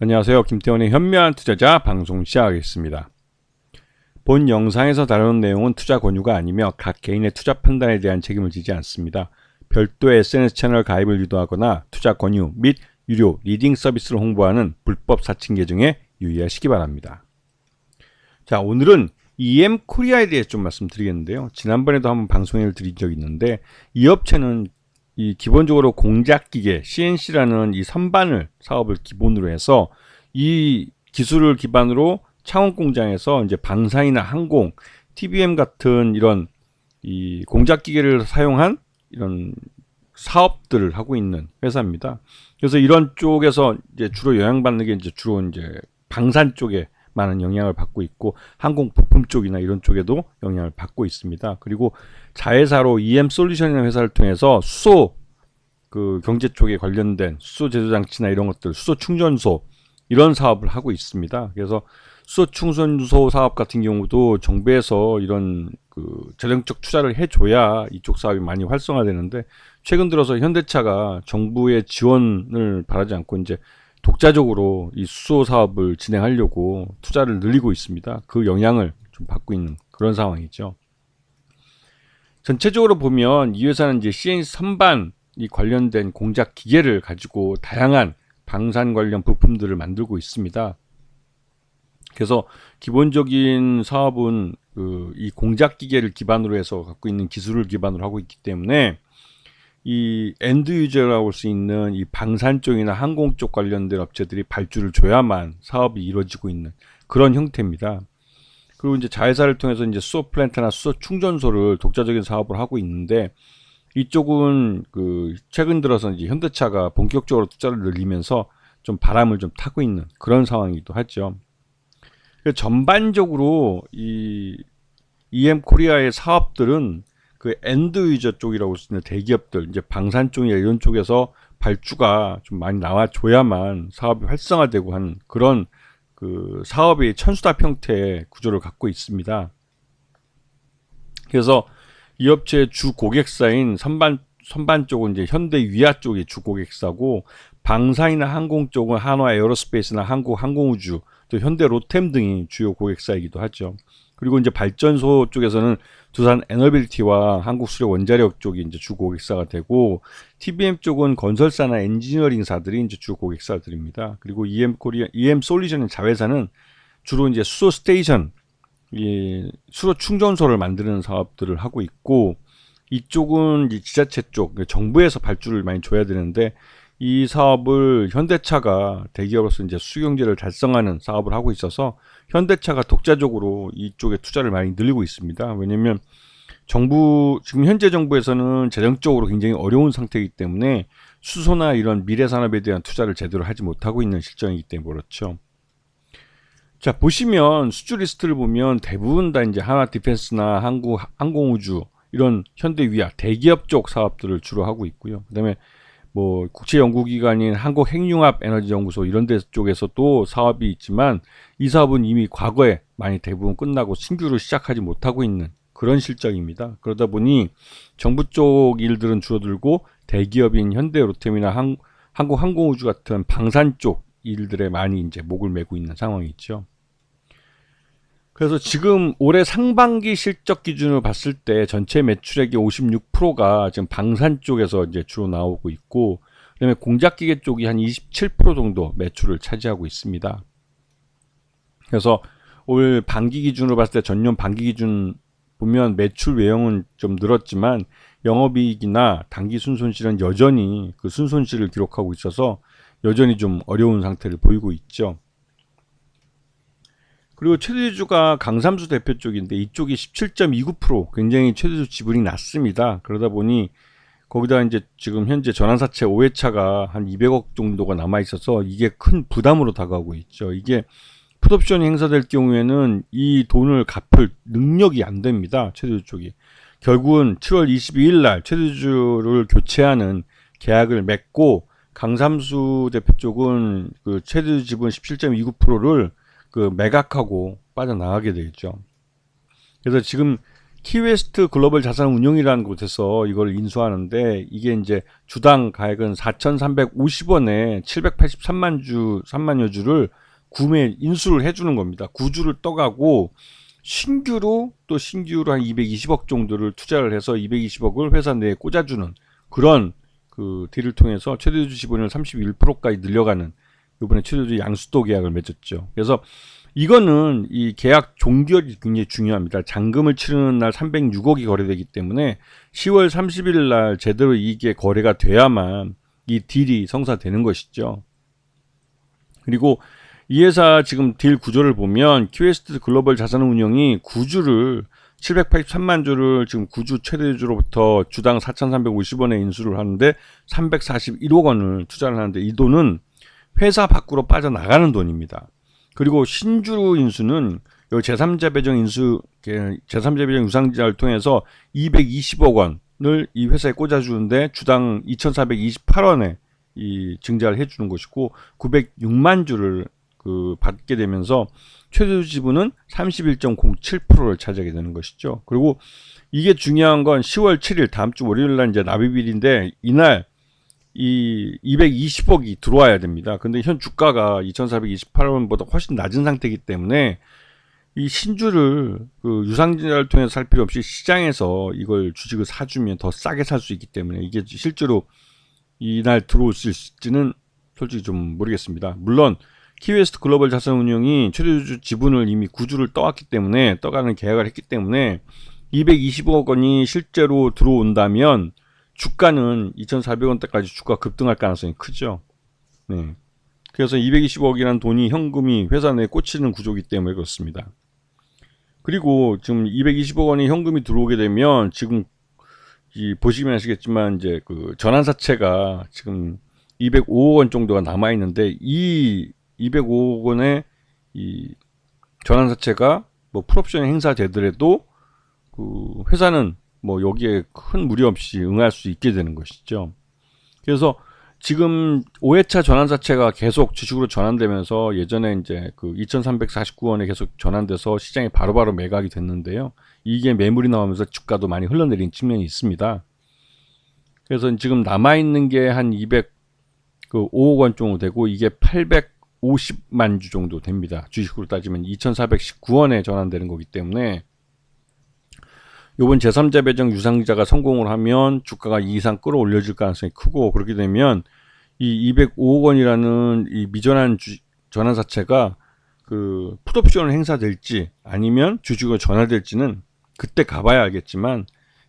안녕하세요. 김태원의 현명한 투자자 방송 시작하겠습니다. 본 영상에서 다루는 내용은 투자 권유가 아니며 각 개인의 투자 판단에 대한 책임을 지지 않습니다. 별도의 SNS 채널 가입을 유도하거나 투자 권유 및 유료 리딩 서비스를 홍보하는 불법 사칭 계정에 유의하시기 바랍니다. 자, 오늘은 EM코리아에 대해 좀 말씀드리겠는데요. 지난번에도 한번 방송을 드린 적이 있는데 이 업체는 기본적으로 공작기계 CNC라는 이 선반을 사업을 기본으로 해서 이 기술을 기반으로 창원 공장에서 이제 방산이나 항공, TBM 같은 이런 이 공작기계를 사용한 이런 사업들을 하고 있는 회사입니다. 그래서 이런 쪽에서 이제 주로 영향받는 게 주로 이제 방산 쪽에 많은 영향을 받고 있고 항공 부품 쪽이나 이런 쪽에도 영향을 받고 있습니다. 그리고 자회사로 EM솔루션이라는 회사를 통해서 수소 경제 쪽에 관련된 수소 제조 장치나 이런 것들, 수소 충전소 이런 사업을 하고 있습니다. 그래서 수소 충전소 사업 같은 경우도 정부에서 이런 재정적 투자를 해줘야 이쪽 사업이 많이 활성화되는데 최근 들어서 현대차가 정부의 지원을 바라지 않고 이제 독자적으로 이 수소 사업을 진행하려고 투자를 늘리고 있습니다. 그 영향을 좀 받고 있는 그런 상황이죠. 전체적으로 보면 이 회사는 이제 CNC 선반이 관련된 공작 기계를 가지고 다양한 방산 관련 부품들을 만들고 있습니다. 그래서 기본적인 사업은 이 공작 기계를 기반으로 해서 갖고 있는 기술을 기반으로 하고 있기 때문에 이 엔드 유저라고 할 수 있는 이 방산 쪽이나 항공 쪽 관련된 업체들이 발주를 줘야만 사업이 이루어지고 있는 그런 형태입니다. 그리고 이제 자회사를 통해서 이제 수소 플랜트나 수소 충전소를 독자적인 사업을 하고 있는데 이쪽은 최근 들어서 이제 현대차가 본격적으로 투자를 늘리면서 좀 바람을 좀 타고 있는 그런 상황이기도 하죠. 전반적으로 이 EM코리아의 사업들은 엔드 유저 쪽이라고 쓰는 대기업들, 이제 방산 쪽이나 이런 쪽에서 발주가 좀 많이 나와줘야만 사업이 활성화되고 하는 그런 사업의 천수답 형태의 구조를 갖고 있습니다. 그래서 이 업체의 주 고객사인 선반 쪽은 이제 현대 위아 쪽이 주 고객사고 방산이나 항공 쪽은 한화 에어로스페이스나 한국 항공우주, 또 현대 로템 등이 주요 고객사이기도 하죠. 그리고 이제 발전소 쪽에서는 두산 에너빌티와 한국수력 원자력 쪽이 이제 주 고객사가 되고 TBM 쪽은 건설사나 엔지니어링사들이 이제 주 고객사들입니다. 그리고 EM솔루션 자회사는 주로 이제 수소 스테이션, 수소 충전소를 만드는 사업들을 하고 있고 이쪽은 이제 지자체 쪽, 정부에서 발주를 많이 줘야 되는데 이 사업을 현대차가 대기업으로서 이제 수경제를 달성하는 사업을 하고 있어서 현대차가 독자적으로 이쪽에 투자를 많이 늘리고 있습니다. 왜냐하면 지금 현재 정부에서는 재정적으로 굉장히 어려운 상태이기 때문에 수소나 이런 미래 산업에 대한 투자를 제대로 하지 못하고 있는 실정이기 때문에 그렇죠. 자, 보시면 수주 리스트를 보면 대부분 다 이제 한화 디펜스나 한국 항공우주 이런 현대 위아 대기업 쪽 사업들을 주로 하고 있고요. 그다음에 국제연구기관인 한국핵융합에너지연구소 이런 데 쪽에서도 사업이 있지만 이 사업은 이미 과거에 많이 대부분 끝나고 신규로 시작하지 못하고 있는 그런 실정입니다. 그러다 보니 정부 쪽 일들은 줄어들고 대기업인 현대 로템이나 한국항공우주 같은 방산 쪽 일들에 많이 이제 목을 메고 있는 상황이 있죠. 그래서 지금 올해 상반기 실적 기준으로 봤을 때 전체 매출액의 56%가 지금 방산 쪽에서 이제 주로 나오고 있고, 그다음에 공작기계 쪽이 한 27% 정도 매출을 차지하고 있습니다. 그래서 올 반기 기준으로 봤을 때 전년 반기 기준 보면 매출 외형은 좀 늘었지만 영업이익이나 당기 순손실은 여전히 순손실을 기록하고 있어서 여전히 좀 어려운 상태를 보이고 있죠. 그리고 최대주가 강삼수 대표 쪽인데 이쪽이 17.29% 굉장히 최대주 지분이 낮습니다. 그러다 보니 거기다 이제 지금 현재 전환사채 5회차가 한 200억 정도가 남아 있어서 이게 큰 부담으로 다가오고 있죠. 이게 풋옵션이 행사될 경우에는 이 돈을 갚을 능력이 안 됩니다. 최대주 쪽이. 결국은 7월 22일 날 최대주를 교체하는 계약을 맺고 강삼수 대표 쪽은 최대주 지분 17.29%를 매각하고 빠져나가게 되겠죠. 그래서 지금 키웨스트 글로벌 자산운용이라는 곳에서 이걸 인수하는데 이게 이제 주당 가액은 4,350원에 783만여 주를 구매 인수를 해주는 겁니다. 구주를 떠가고 신규로 한 220억 정도를 투자를 해서 220억을 회사 내에 꽂아주는 그런 그 딜을 통해서 최대주 지분을 31%까지 늘려가는 이번에 최대주 양수도 계약을 맺었죠. 그래서 이거는 이 계약 종결이 굉장히 중요합니다. 잔금을 치르는 날 306억이 거래되기 때문에 10월 30일 날 제대로 이게 거래가 돼야만 이 딜이 성사되는 것이죠. 그리고 이 회사 지금 딜 구조를 보면 키웨스트 글로벌 자산운용이 구주를 783만 주를 지금 구주 최대주로부터 주당 4,350원에 인수를 하는데 341억 원을 투자를 하는데 이 돈은 회사 밖으로 빠져나가는 돈입니다. 그리고 신주 인수는 제3자 배정 유상증자를 통해서 220억 원을 이 회사에 꽂아주는데 주당 2,428원에 이 증자를 해주는 것이고 906만 주를 그 받게 되면서 최대주 지분은 31.07%를 차지하게 되는 것이죠. 그리고 이게 중요한 건 10월 7일 다음 주 월요일 날 이제 납입일인데 이날 이 220억이 들어와야 됩니다. 근데 현 주가가 2,428원보다 훨씬 낮은 상태이기 때문에 이 신주를 그 유상증자를 통해서 살 필요 없이 시장에서 이걸 주식을 사주면 더 싸게 살 수 있기 때문에 이게 실제로 이날 들어올 수 있을지는 솔직히 좀 모르겠습니다. 물론 키웨스트 글로벌 자산운용이 최대주 지분을 이미 구주를 떠가는 계약을 했기 때문에 220억 원이 실제로 들어온다면 주가는 2,400원대까지 주가 급등할 가능성이 크죠. 네. 그래서 220억이라는 돈이 현금이 회사 내에 꽂히는 구조이기 때문에 그렇습니다. 그리고 지금 220억 원이 현금이 들어오게 되면 지금 보시면 아시겠지만 이제 그 전환사채가 지금 205억 원 정도가 남아 있는데 이 205억 원의 이 전환사채가 뭐 풀옵션이 행사되더라도 그 회사는 뭐 여기에 큰 무리 없이 응할 수 있게 되는 것이죠. 그래서 지금 5회차 전환사채가 계속 주식으로 전환되면서 예전에 이제 그 2,349원에 계속 전환돼서 시장에 바로바로 매각이 됐는데요. 이게 매물이 나오면서 주가도 많이 흘러내린 측면이 있습니다. 그래서 지금 남아있는 게 한 205억 원 정도 되고 이게 850만 주 정도 됩니다. 주식으로 따지면 2,419원에 전환되는 거기 때문에 요번 제3자 배정 유상증자가 성공을 하면 주가가 이 이상 끌어올려질 가능성이 크고 그렇게 되면 이 205억 원이라는 이 미전환 전환사채가 그 풋옵션을 행사될지 아니면 주식으로 전환될지는 그때 가봐야 알겠지만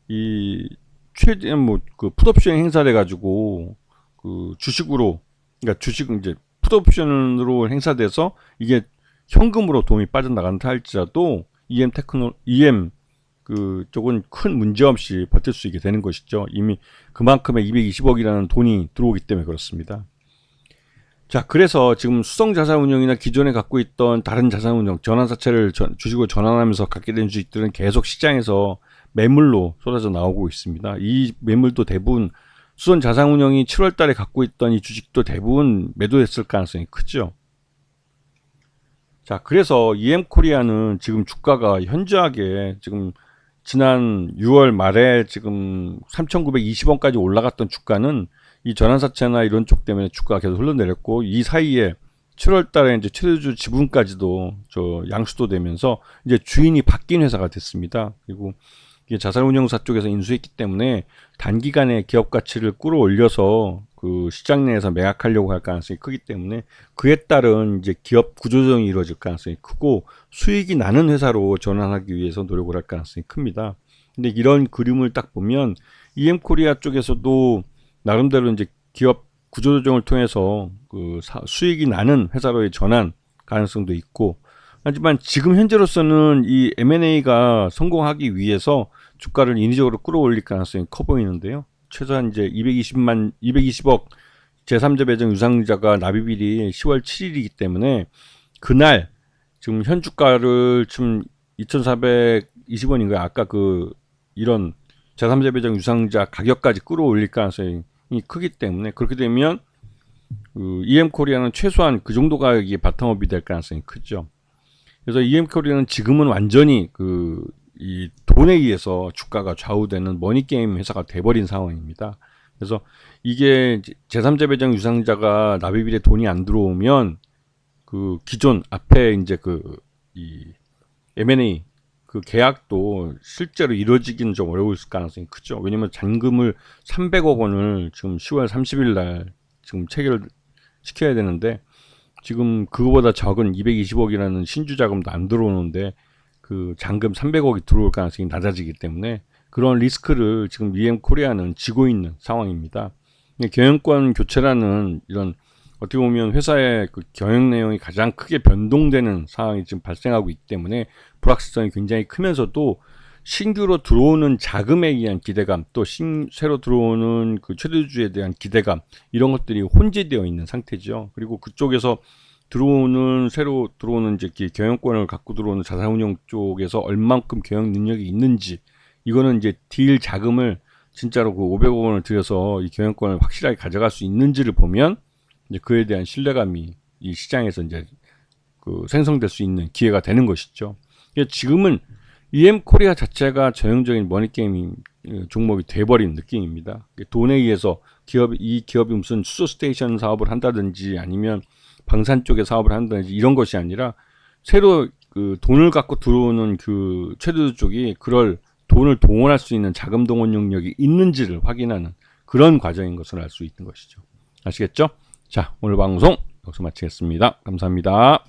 이 최대 뭐 그 풋옵션 행사돼 가지고 그 주식으로 그러니까 주식은 이제 풋옵션으로 행사돼서 이게 현금으로 돈이 빠져나간다 할지라도 EM 그 쪽은 큰 문제 없이 버틸 수 있게 되는 것이죠. 이미 그만큼의 220억이라는 돈이 들어오기 때문에 그렇습니다. 자, 그래서 지금 수성자산운용이나 기존에 갖고 있던 다른 자산운용, 전환사채를 주식으로 전환하면서 갖게 된 주식들은 계속 시장에서 매물로 쏟아져 나오고 있습니다. 이 매물도 대부분 수성자산운용이 7월 달에 갖고 있던 이 주식도 대부분 매도했을 가능성이 크죠. 자, 그래서 EM코리아는 지금 주가가 현저하게 지금 지난 6월 말에 지금 3,920원까지 올라갔던 주가는 이 전환사채나 이런 쪽 때문에 주가가 계속 흘러내렸고 이 사이에 7월 달에 이제 최대주 지분까지도 양수도 되면서 이제 주인이 바뀐 회사가 됐습니다. 그리고 이게 자산운용사 쪽에서 인수했기 때문에 단기간에 기업 가치를 끌어올려서 그 시장 내에서 매각하려고 할 가능성이 크기 때문에 그에 따른 이제 기업 구조조정이 이루어질 가능성이 크고 수익이 나는 회사로 전환하기 위해서 노력을 할 가능성이 큽니다. 근데 이런 그림을 딱 보면 EM코리아 쪽에서도 나름대로 이제 기업 구조조정을 통해서 그 수익이 나는 회사로의 전환 가능성도 있고 하지만 지금 현재로서는 이 M&A가 성공하기 위해서 주가를 인위적으로 끌어올릴 가능성이 커 보이는데요. 최소한 이제 220억 제3자 배정 유상증자가 납입일이 10월 7일이기 때문에 그날 지금 현 주가를 지금 2,420원인가요? 아까 그 이런 제3자 배정 유상증자 가격까지 끌어올릴 가능성이 크기 때문에 그렇게 되면 그 EM코리아는 최소한 그 정도 가격이 바탕업이 될 가능성이 크죠. 그래서 EM코리아는 지금은 완전히 이 돈에 의해서 주가가 좌우되는 머니게임 회사가 돼버린 상황입니다. 그래서 이게 제3자 배당 유상자가 납입일에 돈이 안 들어오면 그 기존 앞에 이제 이 M&A 그 계약도 실제로 이루어지기는 좀 어려울 가능성이 크죠. 왜냐면 잔금을 300억 원을 지금 10월 30일 날 지금 체결시켜야 되는데 지금 그거보다 적은 220억이라는 신주 자금도 안 들어오는데 그 잔금 300억이 들어올 가능성이 낮아지기 때문에 그런 리스크를 지금 EM 코리아는 지고 있는 상황입니다. 경영권 교체라는 이런 어떻게 보면 회사의 그 경영 내용이 가장 크게 변동되는 상황이 지금 발생하고 있기 때문에 불확실성이 굉장히 크면서도 신규로 들어오는 자금에 의한 기대감, 또 새로 들어오는 그 최대주주에 대한 기대감, 이런 것들이 혼재되어 있는 상태죠. 그리고 그쪽에서 새로 들어오는 이제 경영권을 갖고 들어오는 자산운용 쪽에서 얼만큼 경영 능력이 있는지, 이거는 이제 딜 자금을 진짜로 그 500억 원을 들여서 이 경영권을 확실하게 가져갈 수 있는지를 보면 이제 그에 대한 신뢰감이 이 시장에서 이제 그 생성될 수 있는 기회가 되는 것이죠. 지금은 EM 코리아 자체가 전형적인 머니게임 종목이 돼버린 느낌입니다. 돈에 의해서 이 기업이 무슨 수소 스테이션 사업을 한다든지 아니면 방산 쪽의 사업을 한다든지 이런 것이 아니라 새로 그 돈을 갖고 들어오는 그 최대주 쪽이 그럴 돈을 동원할 수 있는 자금 동원 능력이 있는지를 확인하는 그런 과정인 것을 알 수 있는 것이죠. 아시겠죠? 자, 오늘 방송 여기서 마치겠습니다. 감사합니다.